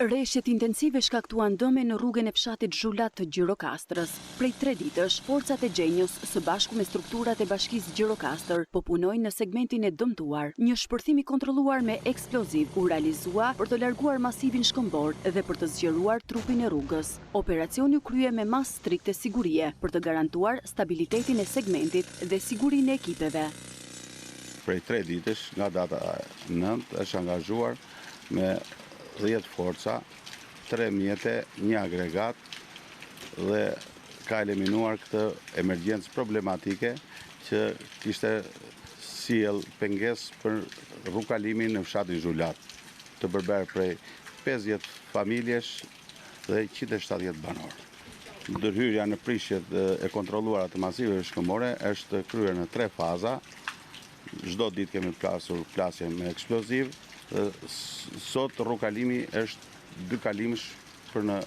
Rreshjet intensive shkaktuan dëme në rrugën e fshatit Zhulat të Gjirokastrës. Prej 3 ditësh, forcat e gjenjës së bashku me strukturat e bashkisë Gjirokastër po punojnë në segmentin e dëmtuar. Një shpërthim i kontrolluar me eksploziv u realizua për të larguar masivin shkëmbor dhe për të zgjeruar trupin e rrugës. Operacioni u krye me mas strikte sigurie për të garantuar stabilitetin e segmentit dhe sigurinë e ekipeve. Prej 3 ditësh, nga data 9, është angazhuar me 10 forca, 3 mjete, 1 agregat dhe ka eliminuar këtë emergjencë problematike që kishte sjell pengesë për rrugkalimin në fshatin Zhulat, të përber prej 50 familjesh dhe 170 banor. Ndërhyrja në prishjet e kontrolluara të masiveve shkëmbore është kryer në 3 faza. Çdo ditë kemi plasur plasje me eksploziv. Sot rrugkalimi është 2 kalimsh për në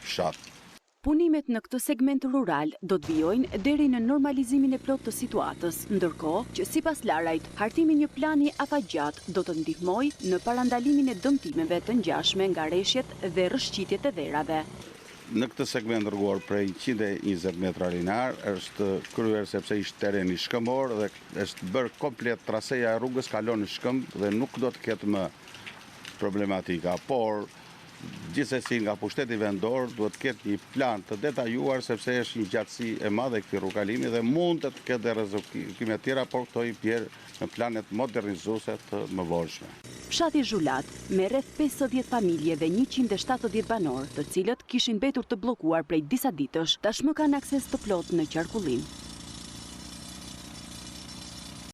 fshat. Punimet në këtë segment rural do të vijojnë deri në normalizimin e plot të situatës, ndërkohë që sipas Larajt, hartimi një plani afatgjat do të ndihmojë në parandalimin e dëmtimeve të ngjashme nga rreshjet dhe rrëshqitjet e verave. Në këtë segment rrugor prej 120 metra linear është kryer sepse ishte teren i shkëmbor dhe është bërë komplet traseja e rrugës kalon në shkëmb dhe nuk do të ketë më problematika, por gjithsesi nga pushteti vendor duhet të ketë një plan të detajuar sepse është një gjatësi e madhe këtij rrugkalimi dhe mund të ketë rrezikime të tjera, por këto i bjerë në planet modernizuese të mëvorshme. Fshati Zhulat me rreth 50 familje dhe 170 banor, të cilët kishin mbetur të bllokuar prej disa ditësh, tashmë kanë akses të plotë në qarkullim.